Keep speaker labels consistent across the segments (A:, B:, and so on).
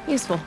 A: Useful.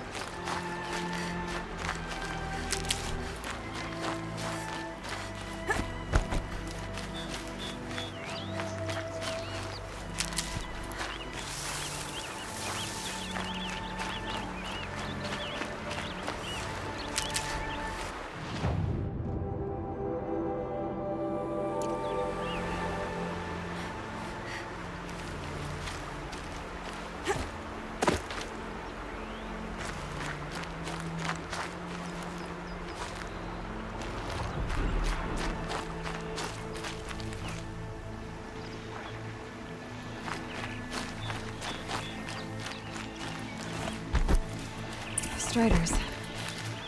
A: Striders.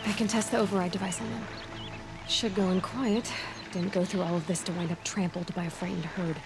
A: I can test the override device on them. Should go in quiet. Didn't go through all of this to wind up trampled by a frightened herd.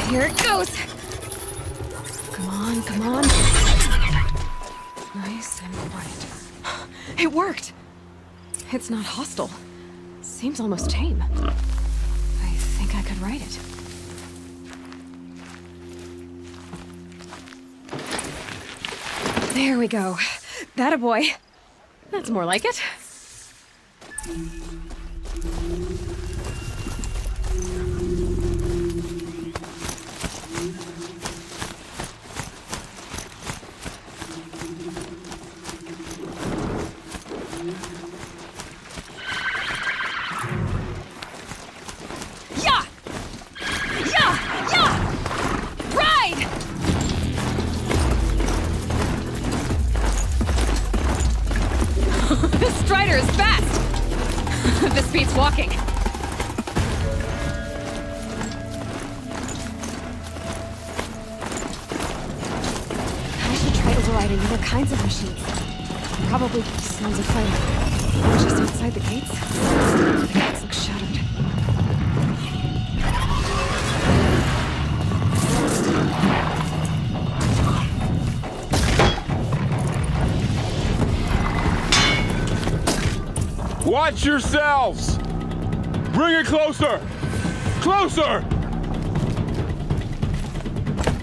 A: Here it goes! Come on, come on. Nice and quiet. It worked! It's not hostile. Seems almost tame. I think I could ride it. There we go. That a boy. That's more like it.
B: This Strider is fast! This beats walking.
A: I should try overriding other kinds of machines. Probably sounds of fighting. Just outside the gates? The gates look shattered.
C: Watch yourselves! Bring it closer! Closer!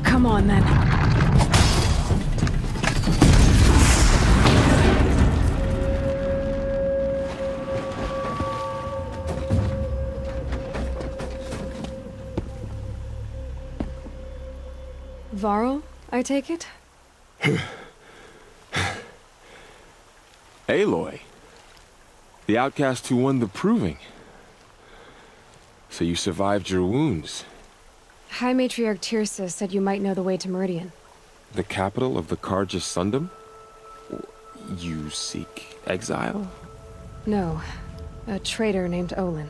A: Come on, then. Varl, I take it?
C: Aloy. The outcast who won the proving. So you survived your wounds.
A: High Matriarch Tirsa said you might know the way to Meridian.
C: The capital of the Carja Sundom? You seek exile?
A: No. A traitor named Olin.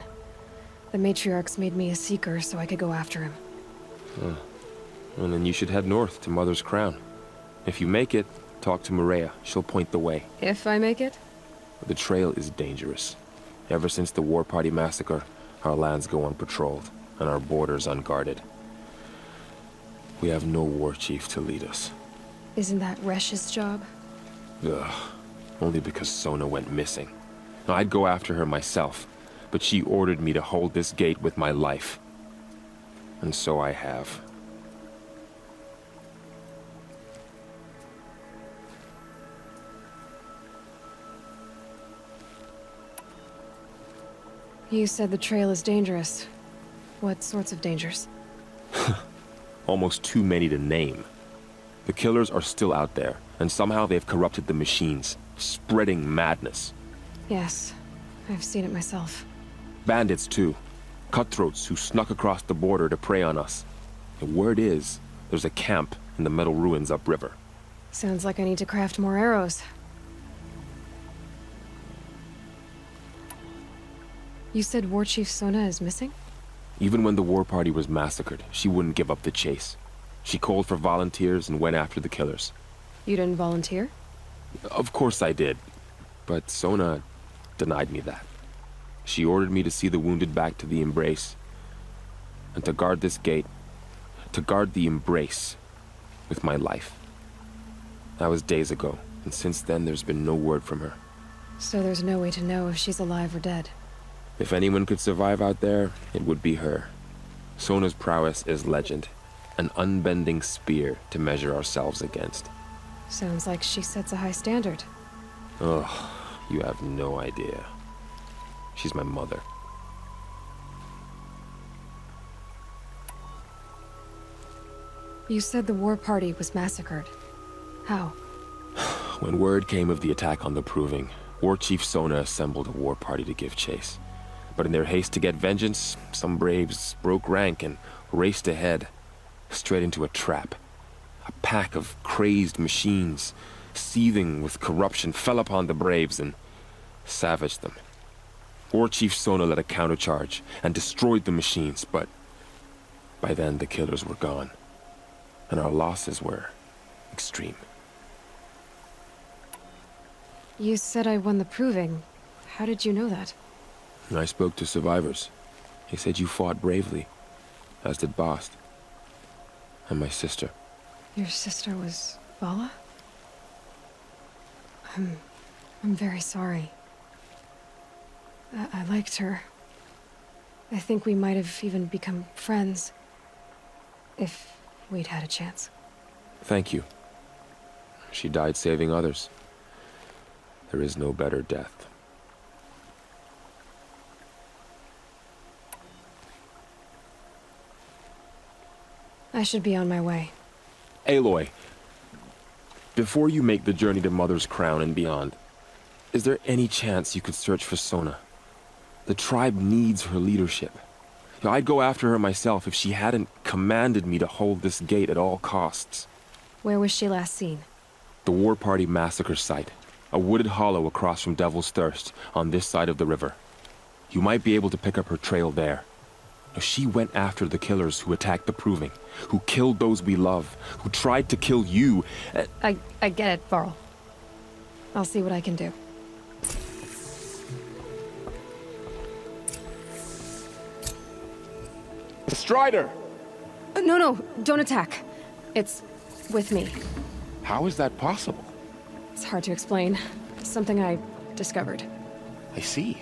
A: The Matriarchs made me a seeker so I could go after him.
C: Huh. Well, then you should head north to Mother's Crown. If you make it, talk to Maria. She'll point the way.
A: If I make it?
C: The trail is dangerous. Ever since the War Party massacre, our lands go unpatrolled, and our borders unguarded. We have no war chief to lead us.
A: Isn't that Resh's job?
C: Ugh. Only because Sona went missing. Now, I'd go after her myself, but she ordered me to hold this gate with my life. And so I have.
A: You said the trail is dangerous. What sorts of dangers?
C: Almost too many to name. The killers are still out there, and somehow they've corrupted the machines, spreading madness.
A: Yes, I've seen it myself.
C: Bandits, too. Cutthroats who snuck across the border to prey on us. The word is, there's a camp in the metal ruins upriver.
A: Sounds like I need to craft more arrows. You said War Chief Sona is missing?
C: Even when the war party was massacred, she wouldn't give up the chase. She called for volunteers and went after the killers.
A: You didn't volunteer?
C: Of course I did. But Sona denied me that. She ordered me to see the wounded back to the Embrace. And to guard this gate. To guard the Embrace. With my life. That was days ago, and since then there's been no word from her.
A: So there's no way to know if she's alive or dead.
C: If anyone could survive out there, it would be her. Sona's prowess is legend. An unbending spear to measure ourselves against.
A: Sounds like she sets a high standard.
C: Ugh, you have no idea. She's my mother.
A: You said the war party was massacred. How?
C: When word came of the attack on the Proving, War Chief Sona assembled a war party to give chase. But in their haste to get vengeance, some braves broke rank and raced ahead, straight into a trap. A pack of crazed machines, seething with corruption, fell upon the braves and savaged them. War Chief Sona led a countercharge and destroyed the machines, but by then the killers were gone, and our losses were extreme.
A: You said I won the Proving. How did you know that?
C: I spoke to survivors. They said you fought bravely, as did Bast. and my sister.
A: Your sister was Vala? I'm very sorry. I liked her. I think we might have even become friends. If we'd had a chance.
C: Thank you. She died saving others. There is no better death.
A: I should be on my way.
C: Aloy, before you make the journey to Mother's Crown and beyond, is there any chance you could search for Sona? The tribe needs her leadership. I'd go after her myself if she hadn't commanded me to hold this gate at all costs.
A: Where was she last seen?
C: The War Party massacre site. A wooded hollow across from Devil's Thirst, on this side of the river. You might be able to pick up her trail there. She went after the killers who attacked the Proving, who killed those we love, who tried to kill you.
A: I get it, Varl. I'll see what I can do.
C: Strider!
A: No, don't attack. It's with me.
C: How is that possible?
A: It's hard to explain. Something I discovered.
C: I see.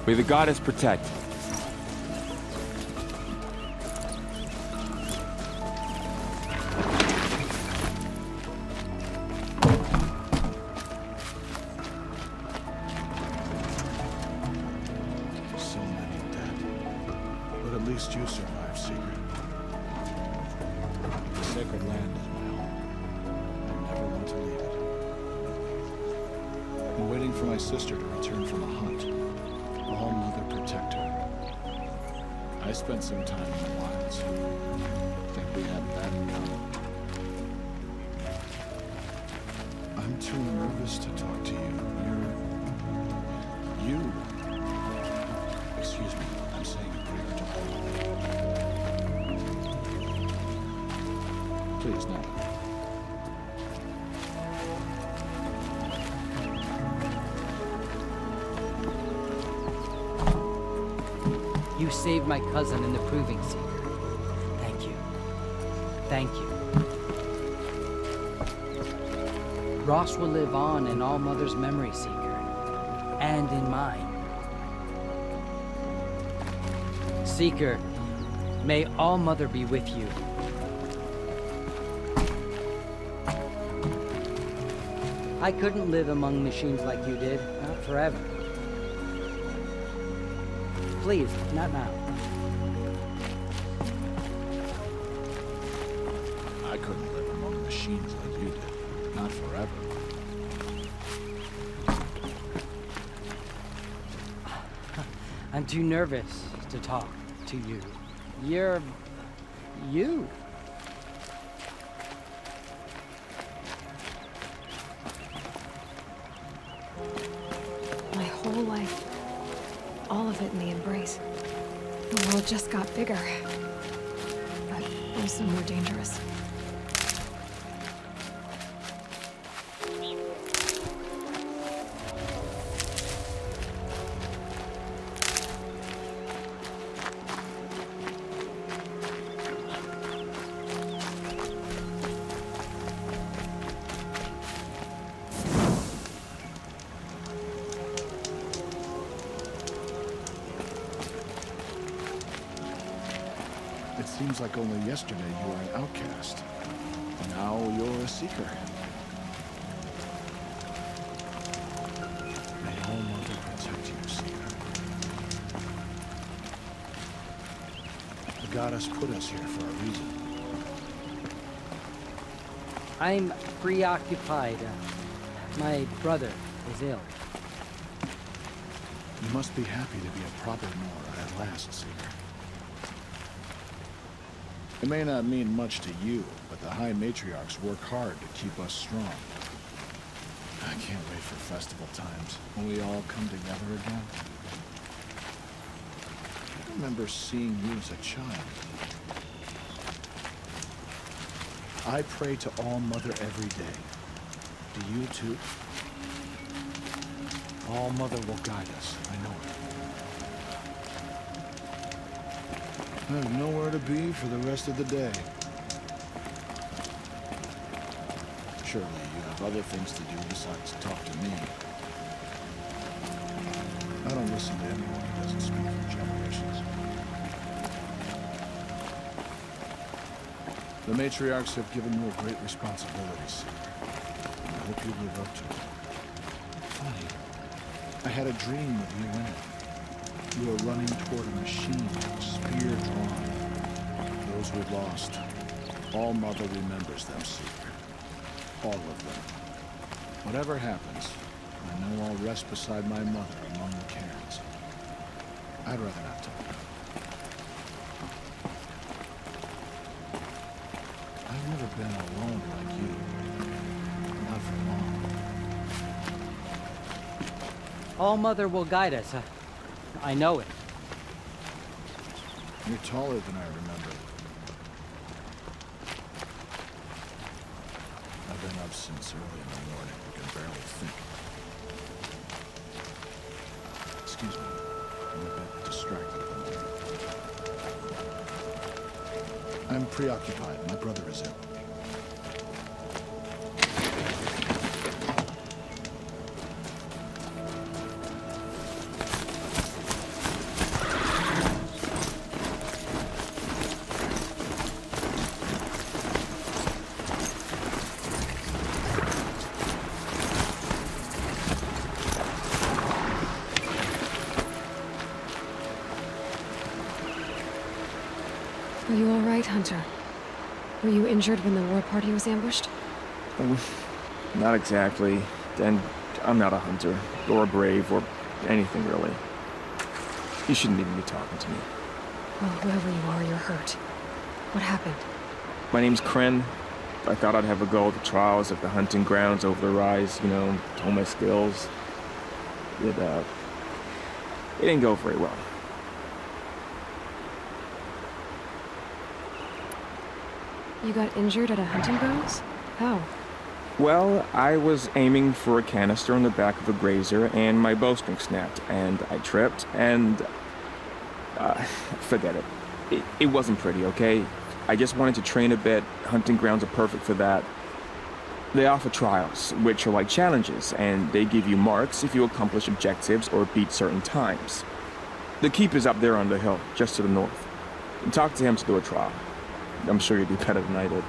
C: May the goddess protect.
D: So many dead. But at least you survived, Secret. The sacred land is my home. I never want to leave it. I'm waiting for my sister to return from a hunt. All-Mother Protector. I spent some time in the wilds. Think we have that in common. I'm too nervous to talk to you. You. Excuse me, I'm saying a prayer to All-Mother. Please, no.
E: You saved my cousin in the Proving, Seeker. Thank you. Thank you. Ross will live on in All-Mother's memory, Seeker. And in mine. Seeker, may All-Mother be with you. I couldn't live among machines like you did. Not forever. Please, not now.
D: I couldn't live among machines like you did. Not forever.
E: I'm too nervous to talk to you. You're... you.
A: My whole life. All of it in the embrace. The world just got bigger. But also more dangerous.
D: It seems like only yesterday you were an outcast. Now you're a seeker. May All-Mother protect you, Seeker. The goddess put us here for a reason.
E: I'm preoccupied. My brother is ill.
D: You must be happy to be a proper Nora at last, Seeker. It may not mean much to you, but the High Matriarchs work hard to keep us strong. I can't wait for festival times, when we all come together again. I remember seeing you as a child. I pray to All Mother every day. Do you too? All Mother will guide us, I know it. I have nowhere to be for the rest of the day. Surely you have other things to do besides talk to me. I don't listen to anyone who doesn't speak for generations. The matriarchs have given you a great responsibility, Seeker. I hope you live up to it. Funny, I had a dream of you in it. You were running toward a machine, spear drawn. Those we lost. All Mother remembers them, Seeker. All of them. Whatever happens, I know I'll rest beside my mother among the cairns. I'd rather not talk about it. I've never been alone like you. Not for long.
E: All Mother will guide us. I know it.
D: You're taller than I remember. I've been up since early in the morning. I can barely think. Excuse me. I'm a bit distracted at the moment. I'm preoccupied. My brother is ill.
A: Are you all right, Hunter? Were you injured when the war party was ambushed?
F: Not exactly. And I'm not a hunter, or a brave, or anything really. You shouldn't even be talking to me.
A: Well, whoever you are, you're hurt. What happened?
F: My name's Kren. I thought I'd have a go at the trials of the hunting grounds over the rise, you know, hone my skills. It didn't go very well.
A: You got injured at a hunting grounds? How?
F: Well, I was aiming for a canister on the back of a grazer, and my bowstring snapped, and I tripped, and... forget it. It wasn't pretty, okay? I just wanted to train a bit. Hunting grounds are perfect for that. They offer trials, which are like challenges, and they give you marks if you accomplish objectives or beat certain times. The keep is up there on the hill, just to the north. Talk to him to do a trial. I'm sure you'd do better than I did.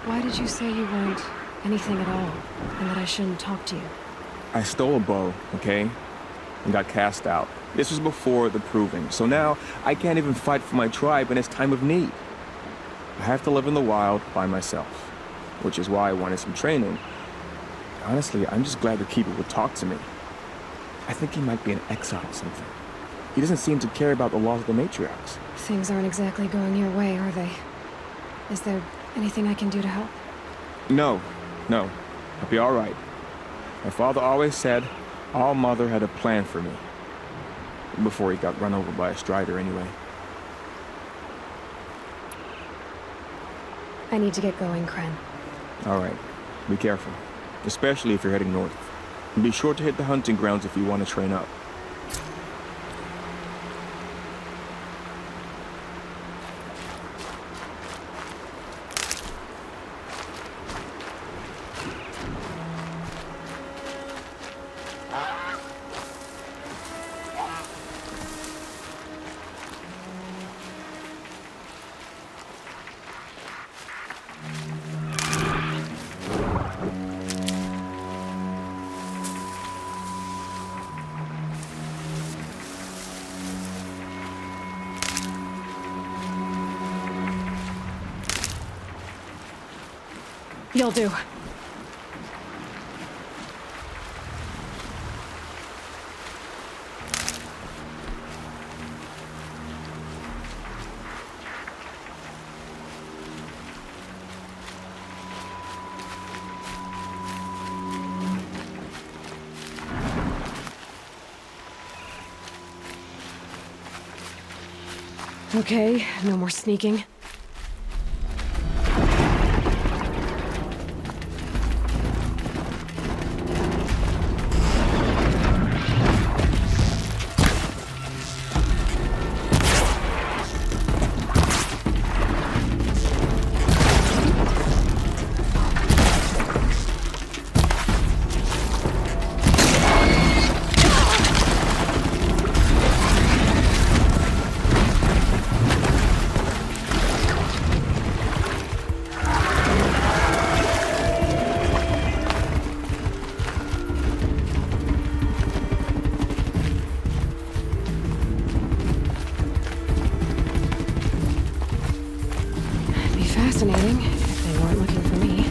A: Why did you say you weren't anything at all, and that I shouldn't talk to you?
F: I stole a bow, okay? And got cast out. This was before the proving, so now I can't even fight for my tribe in its time of need. I have to live in the wild by myself, which is why I wanted some training. Honestly, I'm just glad the Keeper would talk to me. I think he might be an exile or something. He doesn't seem to care about the laws of the matriarchs.
A: Things aren't exactly going your way, are they? Is there anything I can do to help?
F: No. I'll be all right. My father always said All Mother had a plan for me. Before he got run over by a strider, anyway.
A: I need to get going, Kren.
F: All right. Be careful. Especially if you're heading north. And be sure to hit the hunting grounds if you want to train up.
A: You'll do. Okay, no more sneaking. Fascinating, if they weren't looking for me.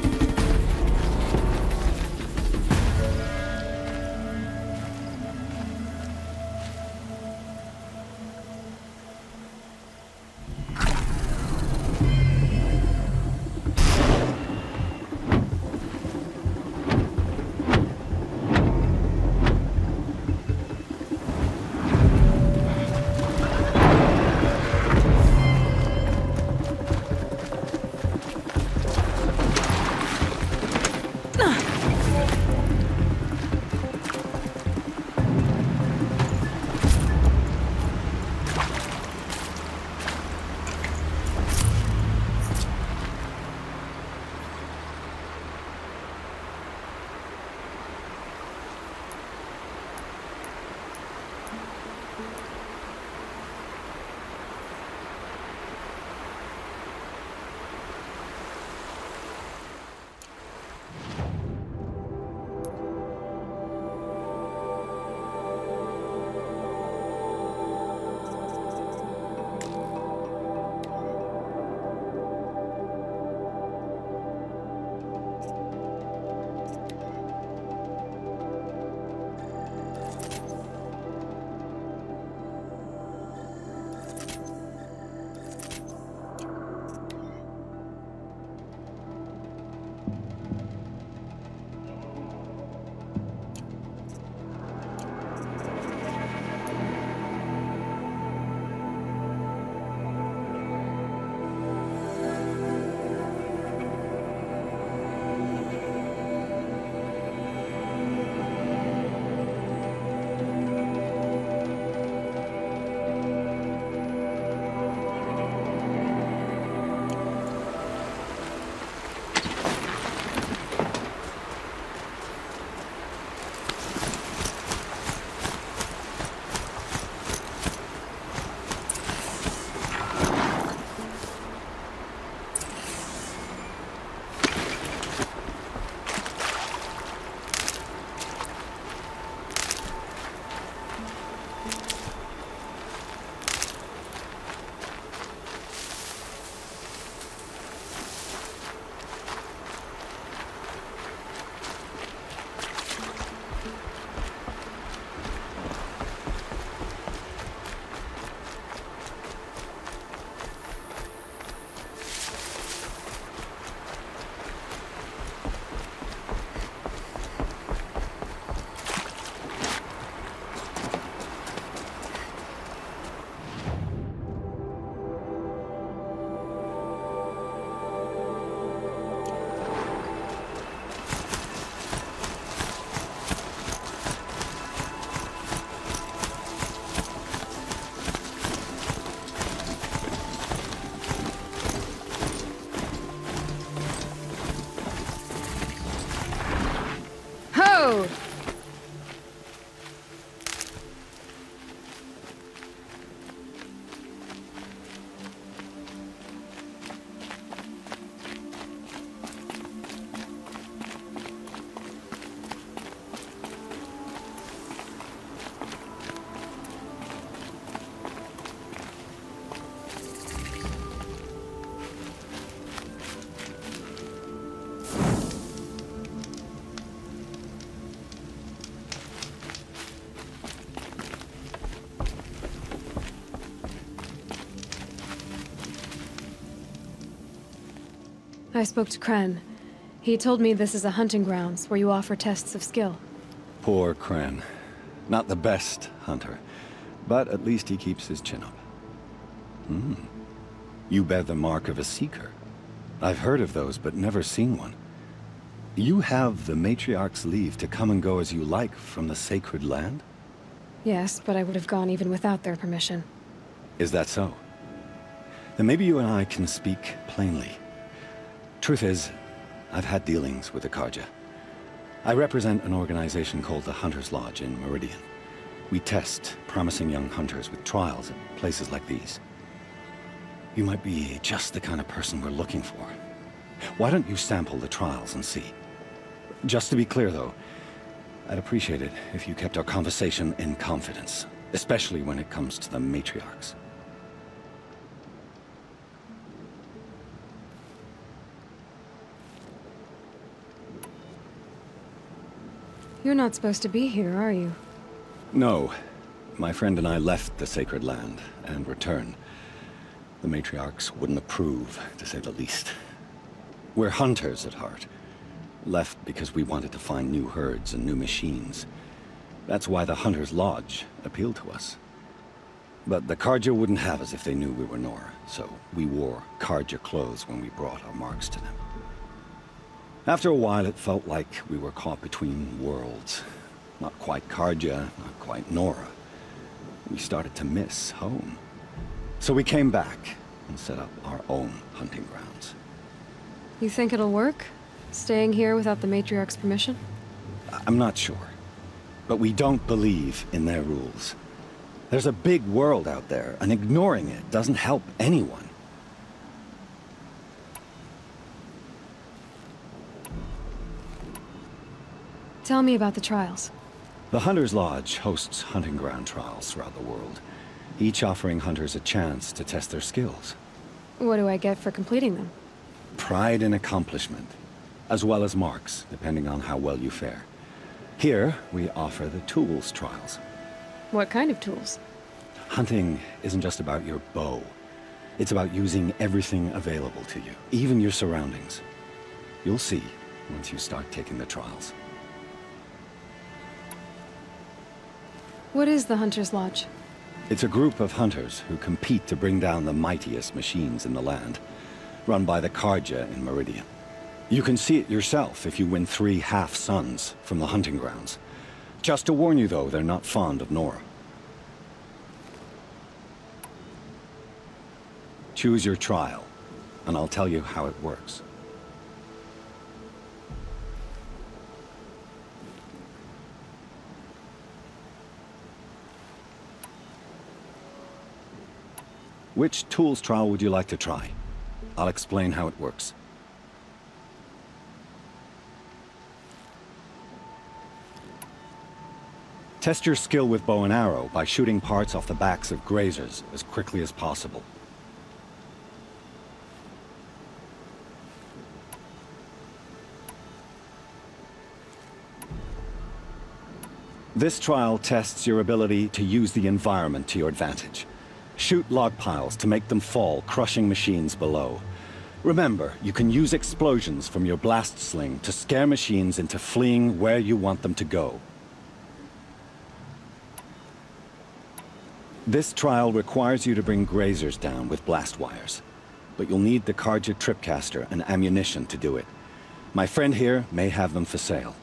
A: I spoke to Kren. He told me this is a hunting grounds where you offer tests of skill.
G: Poor Kren. Not the best hunter, but at least he keeps his chin up. You bear the mark of a seeker. I've heard of those, but never seen one. You have the Matriarch's leave to come and go as you like from the sacred land?
A: Yes, but I would have gone even without their permission.
G: Is that so? Then maybe you and I can speak plainly. Truth is, I've had dealings with the Karja. I represent an organization called the Hunter's Lodge in Meridian. We test promising young hunters with trials at places like these. You might be just the kind of person we're looking for. Why don't you sample the trials and see? Just to be clear, though, I'd appreciate it if you kept our conversation in confidence, especially when it comes to the matriarchs.
A: You're not supposed to be here, are you?
G: No. My friend and I left the sacred land and returned. The matriarchs wouldn't approve, to say the least. We're hunters at heart. Left because we wanted to find new herds and new machines. That's why the Hunter's Lodge appealed to us. But the Karja wouldn't have us if they knew we were Nora, so we wore Karja clothes when we brought our marks to them. After a while, it felt like we were caught between worlds. Not quite Karja, not quite Nora. We started to miss home. So we came back and set up our own hunting grounds.
A: You think it'll work? Staying here without the Matriarch's permission?
G: I'm not sure. But we don't believe in their rules. There's a big world out there, and ignoring it doesn't help anyone.
A: Tell me about the trials.
G: The Hunter's Lodge hosts hunting ground trials throughout the world, each offering hunters a chance to test their skills.
A: What do I get for completing them?
G: Pride in accomplishment, as well as marks, depending on how well you fare. Here, we offer the tools trials.
A: What kind of tools?
G: Hunting isn't just about your bow. It's about using everything available to you, even your surroundings. You'll see once you start taking the trials.
A: What is the Hunter's Lodge?
G: It's a group of hunters who compete to bring down the mightiest machines in the land, run by the Karja in Meridian. You can see it yourself if you win 3 half-suns from the hunting grounds. Just to warn you, though, they're not fond of Nora. Choose your trial, and I'll tell you how it works. Which tools trial would you like to try? I'll explain how it works. Test your skill with bow and arrow by shooting parts off the backs of grazers as quickly as possible. This trial tests your ability to use the environment to your advantage. Shoot log piles to make them fall, crushing machines below. Remember, you can use explosions from your blast sling to scare machines into fleeing where you want them to go. This trial requires you to bring grazers down with blast wires. But you'll need the Karja tripcaster and ammunition to do it. My friend here may have them for sale.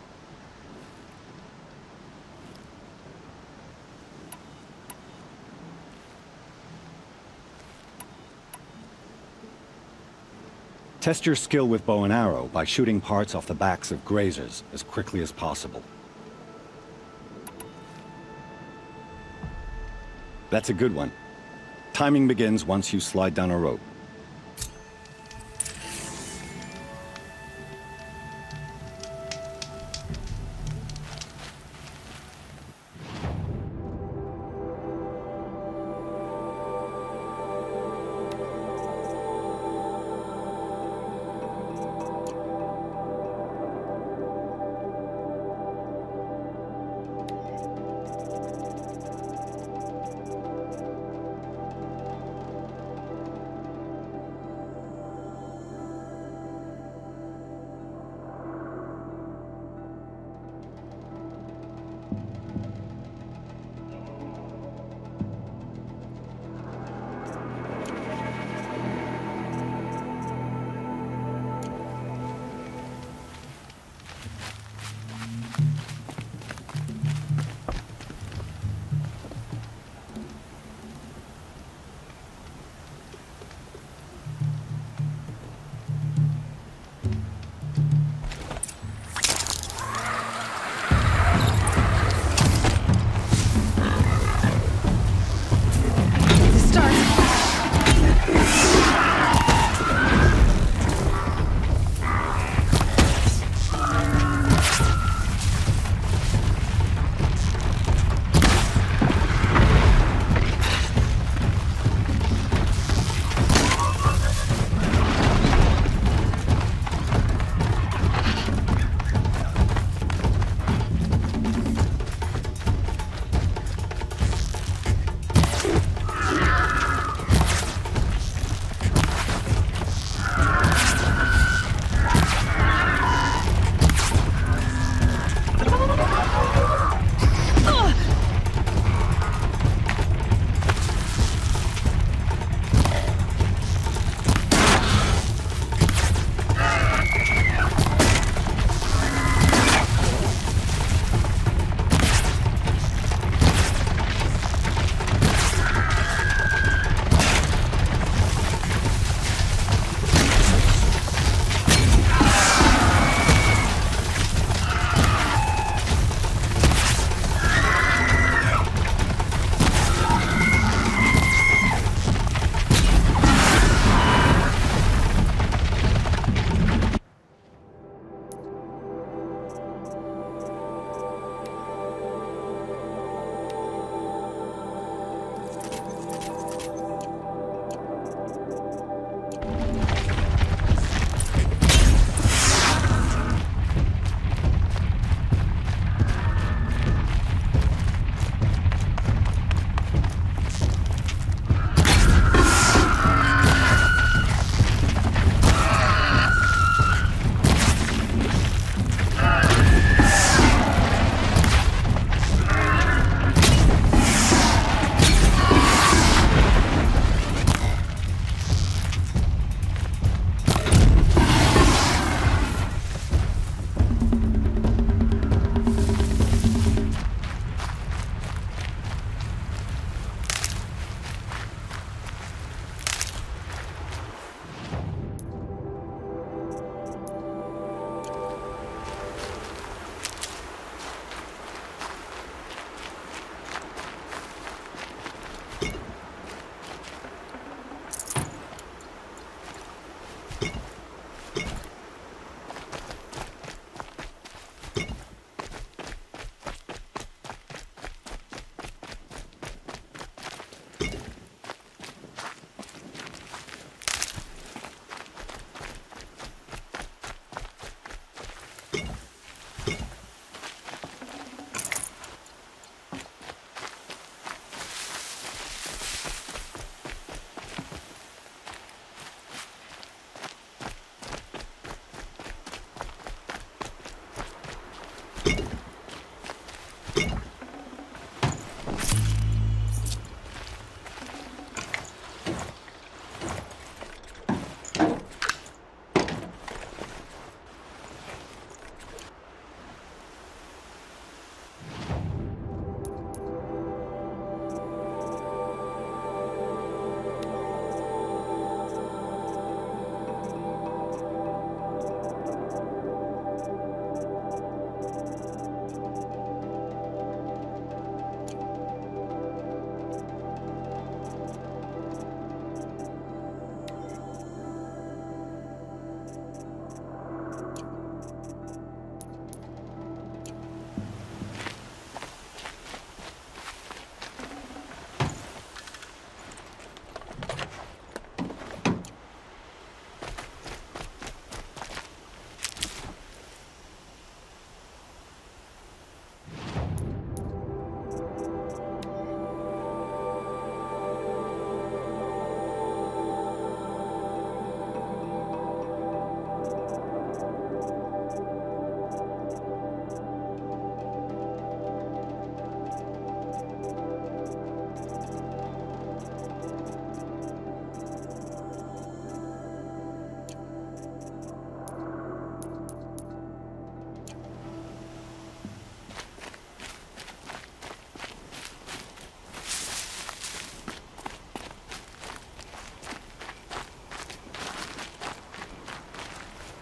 G: Test your skill with bow and arrow by shooting parts off the backs of grazers as quickly as possible. That's a good one. Timing begins once you slide down a rope.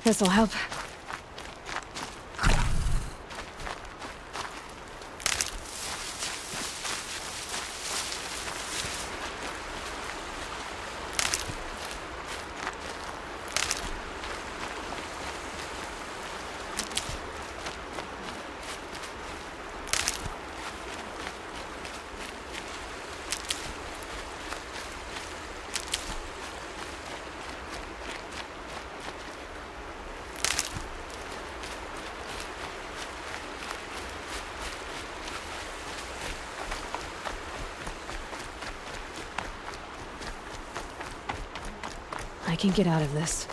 A: This'll help. I can get out of this.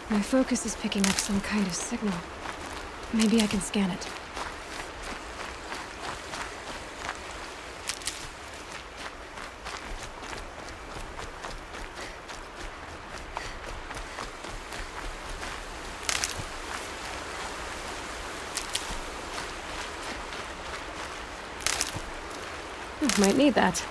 A: My focus is picking up some kind of signal. Maybe I can scan it. Might need that.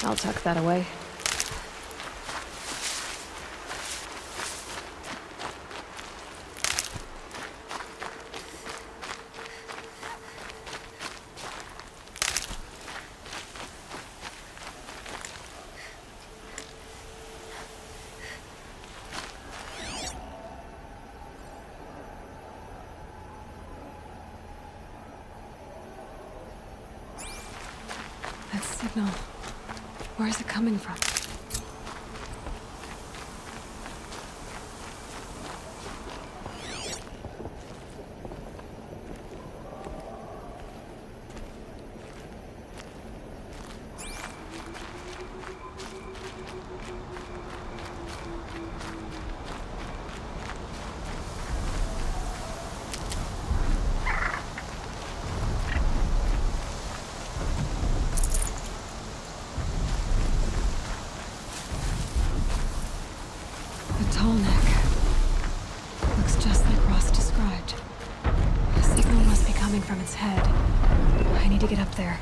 A: I'll tuck that away. That signal. Where is it coming from? Tall neck. Looks just like Ross described. The signal must be coming from its head. I need to get up there.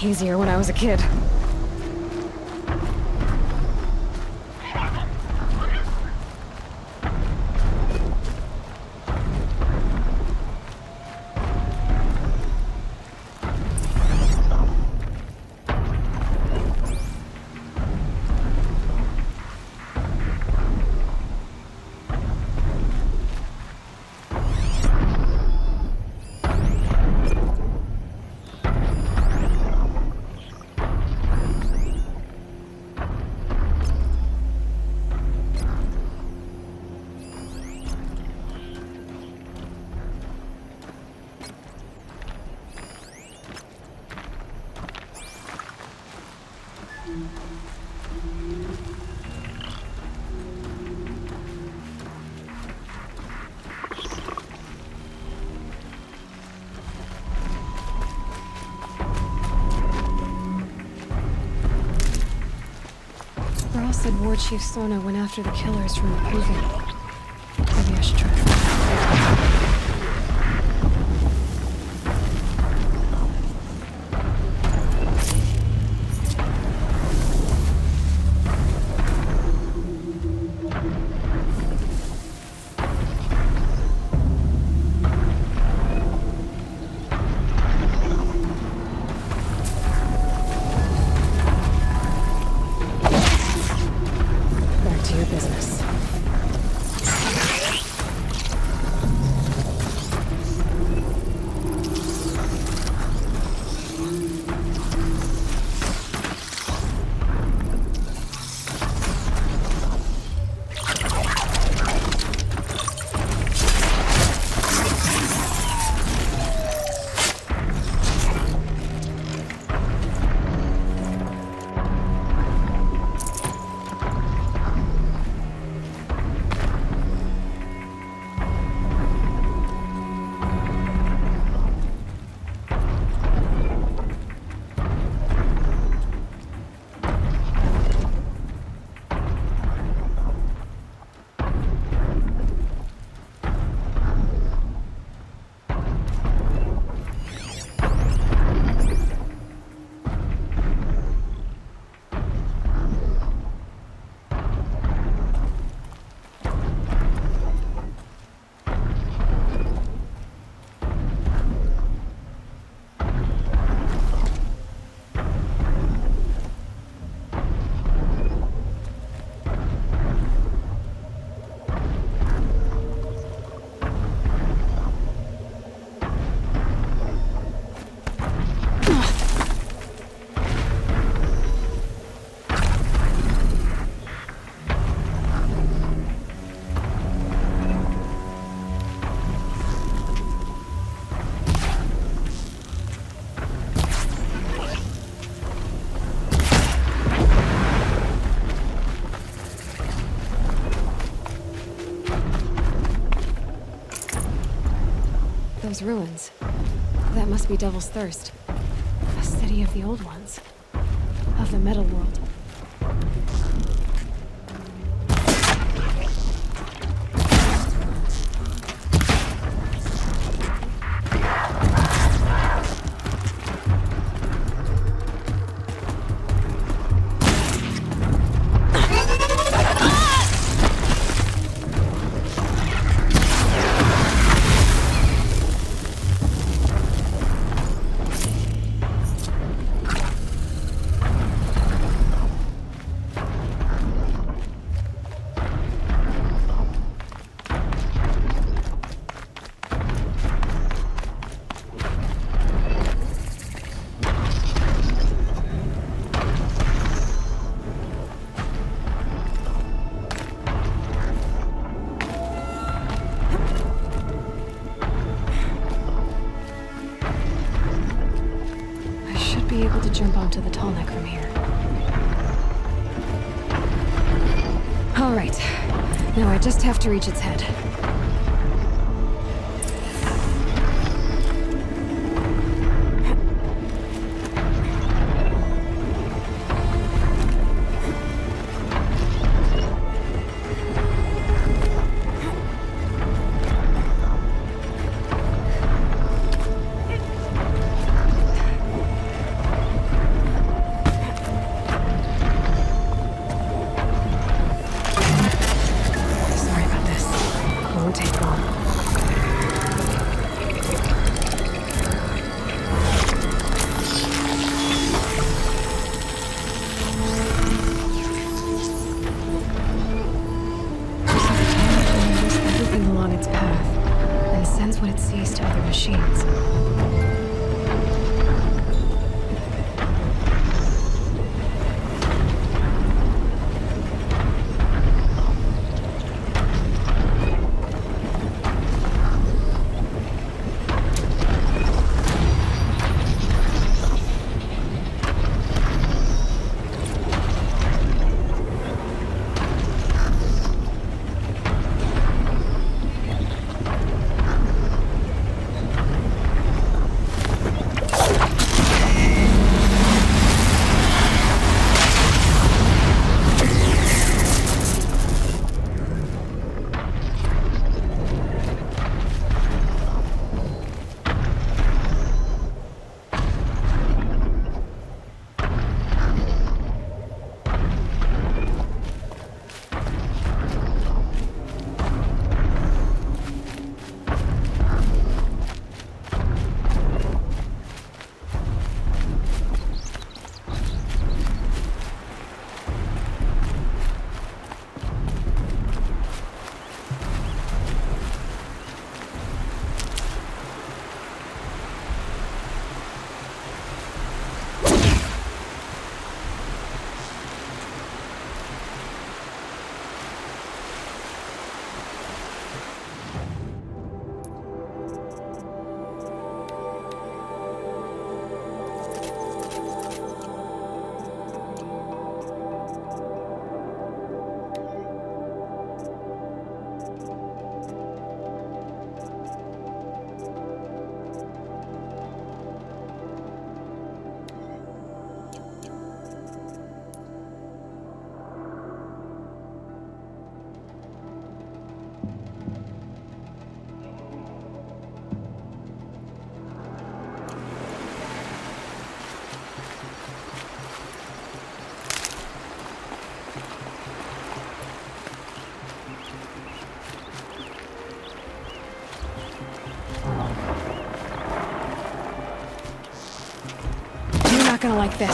A: Easier when I was a kid. said War Chief Sona went after the killers from the Proving. Maybe I should try that. Back to your business. Those ruins. That must be Devil's Thirst. A city of the old ones. Of the metal world. Be able to jump onto the tall neck from here. All right. Now I just have to reach its head. gonna like this.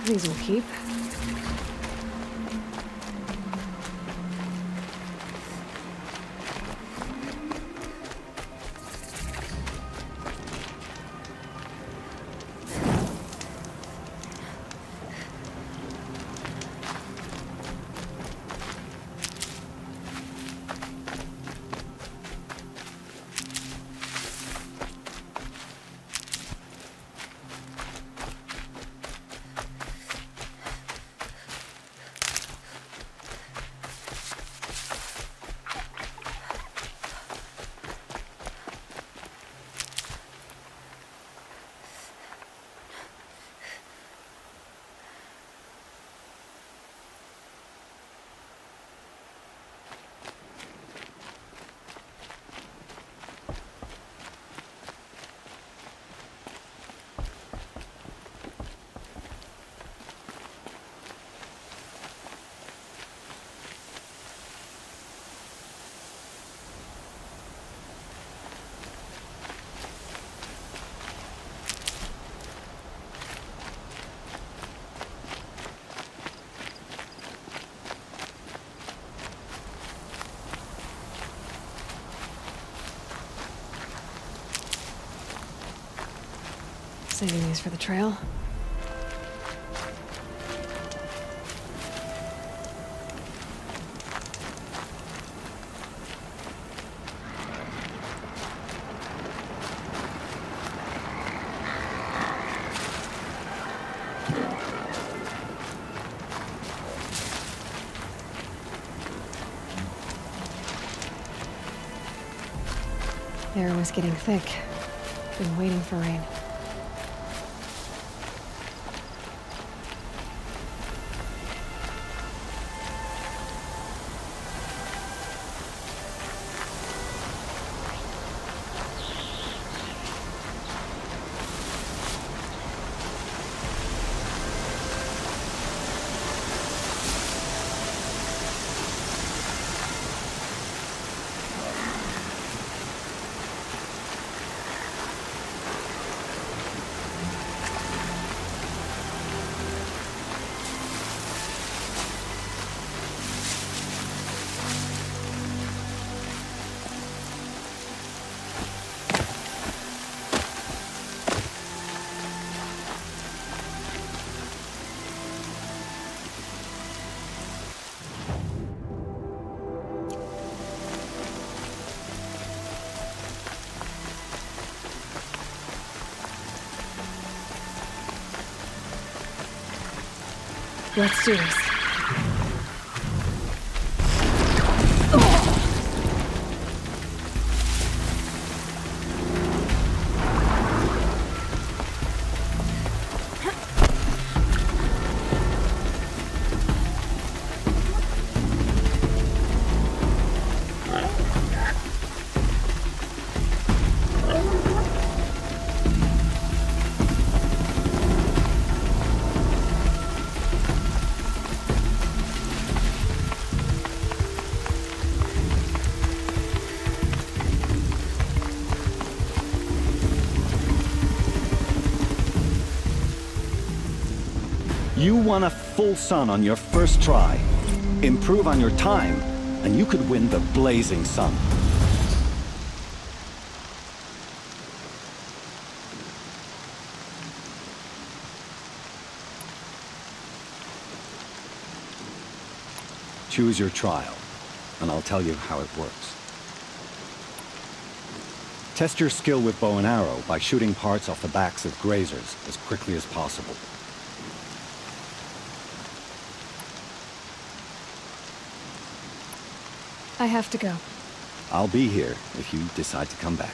A: These will keep. Saving these for the trail. Air was getting thick. Been waiting for rain. Let's do this.
G: You won a full sun on your first try. Improve on your time, and you could win the Blazing Sun. Choose your trial, and I'll tell you how it works. Test your skill with bow and arrow by shooting parts off the backs of grazers as quickly as possible.
A: I have to go.
G: I'll be here if you decide to come back.